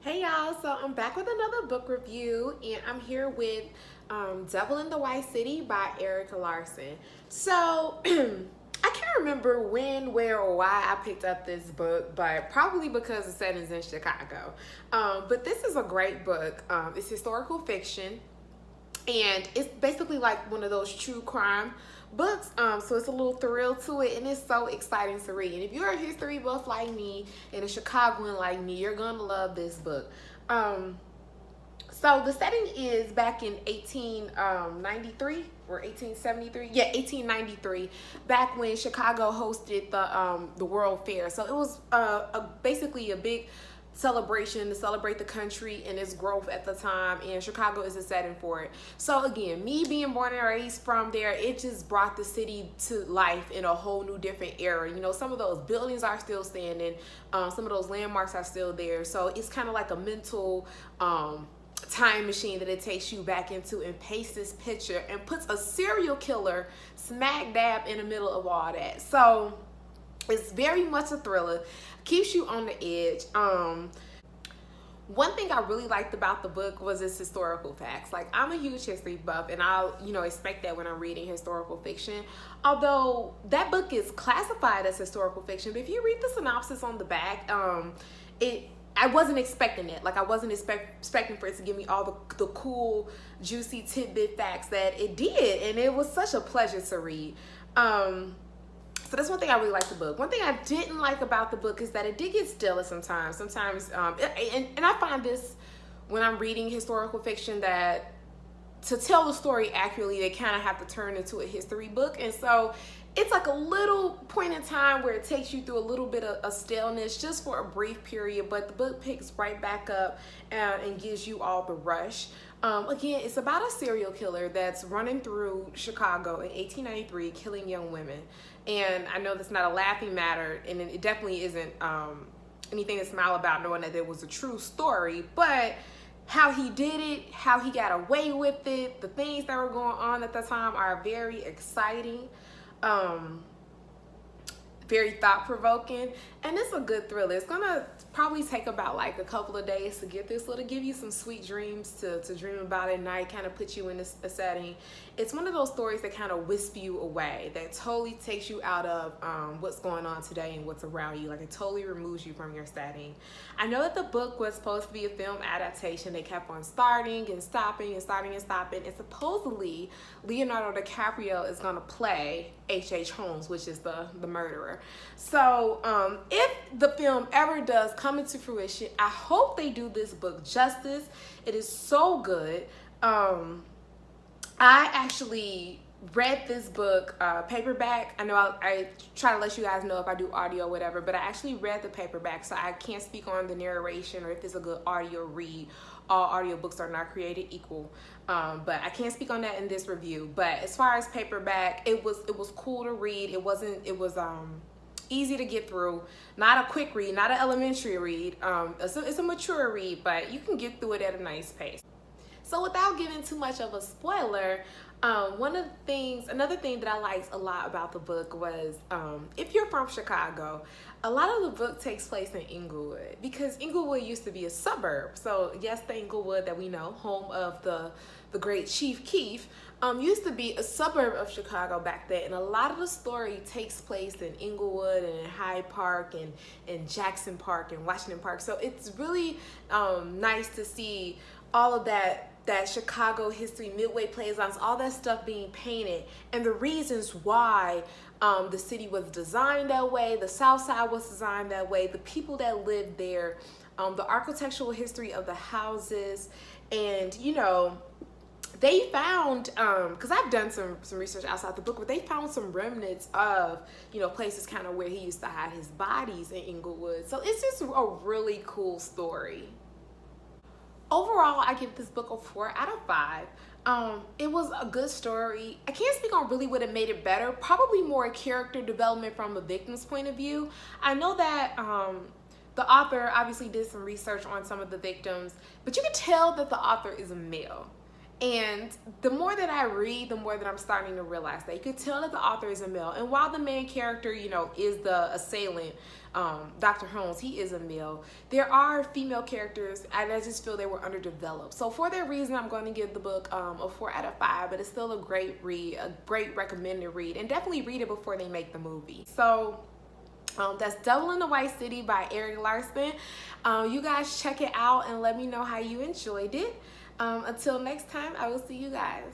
Hey y'all, so I'm back with another book review and I'm here with Devil in the White City by Erik Larson. So I can't remember when, where, or why I picked up this book, but probably because the setting's in Chicago. But this is a great book. It's historical fiction and it's basically like one of those true crime books, so it's a little thrill to it and it's so exciting to read. And if you're a history buff like me and a Chicagoan like me, you're gonna love this book. So the setting is back in 1893 or 1873, yeah, 1893, back when Chicago hosted the World Fair. So it was basically a big celebration to celebrate the country and its growth at the time, and Chicago is a setting for it. So again, me being born and raised from there, it just brought the city to life in a whole new different era. You know, some of those buildings are still standing, some of those landmarks are still there, so it's kind of like a mental time machine that it takes you back into and paints this picture and puts a serial killer smack dab in the middle of all that. So it's very much a thriller, keeps you on the edge. One thing I really liked about the book was its historical facts. Like, I'm a huge history buff and I'll, expect that when I'm reading historical fiction. Although that book is classified as historical fiction, but if you read the synopsis on the back, I wasn't expecting it. Like, I wasn't expecting for it to give me all the cool, juicy tidbit facts that it did, and it was such a pleasure to read. So that's one thing I really liked the book. One thing I didn't like about the book is that it did get stale sometimes. And I find this when I'm reading historical fiction, that to tell the story accurately, they kind of have to turn into a history book. And so it's like a little point in time where it takes you through a little bit of staleness just for a brief period, but the book picks right back up and gives you all the rush. Again, it's about a serial killer that's running through Chicago in 1893, killing young women. And I know that's not a laughing matter, and it definitely isn't anything to smile about, knowing that it was a true story, but how he did it, how he got away with it, the things that were going on at the time are very exciting. Very thought-provoking, and it's a good thriller. It's gonna probably take about like a couple of days to get this, so to give you some sweet dreams to dream about at night, kind of put you in a setting. It's one of those stories that kind of wisp you away, that totally takes you out of what's going on today and what's around you. Like, it totally removes you from your setting. I know that the book was supposed to be a film adaptation. They kept on starting and stopping and starting and stopping, and supposedly Leonardo DiCaprio is gonna play H.H. Holmes, which is the murderer. So if the film ever does come into fruition, I hope they do this book justice. It is so good. I actually read this book paperback. I know I try to let you guys know if I do audio or whatever, but I actually read the paperback, so I can't speak on the narration or if it's a good audio read. All audiobooks are not created equal, but I can't speak on that in this review. But as far as paperback, it was cool to read. It was easy to get through, not a quick read, not an elementary read. It's a mature read, but you can get through it at a nice pace. So without giving too much of a spoiler, another thing that I liked a lot about the book was, if you're from Chicago, a lot of the book takes place in Inglewood, because Inglewood used to be a suburb. So yes, the Inglewood that we know, home of the great Chief Keef, used to be a suburb of Chicago back then, and a lot of the story takes place in Inglewood and in Hyde Park and Jackson Park and Washington Park. So it's really nice to see all of that Chicago history, Midway Plaisance, all that stuff being painted, and the reasons why the city was designed that way, the South Side was designed that way, the people that lived there, the architectural history of the houses. And they found, because I've done some research outside the book, but they found some remnants of places kind of where he used to hide his bodies in Inglewood. So it's just a really cool story. Overall, I give this book a 4 out of 5. It was a good story. I can't speak on really what it made it better. Probably more character development from the victim's point of view. I know that the author obviously did some research on some of the victims, but you can tell that the author is a male. And the more that I read, the more that I'm starting to realize that you could tell that the author is a male. And while the main character, you know, is the assailant, Dr. Holmes, he is a male, there are female characters, and I just feel they were underdeveloped. So for that reason, I'm going to give the book a 4 out of 5, but it's still a great read, a great recommended read, and definitely read it before they make the movie. So that's Devil in the White City by Erik Larson. You guys check it out and let me know how you enjoyed it. Until next time, I will see you guys.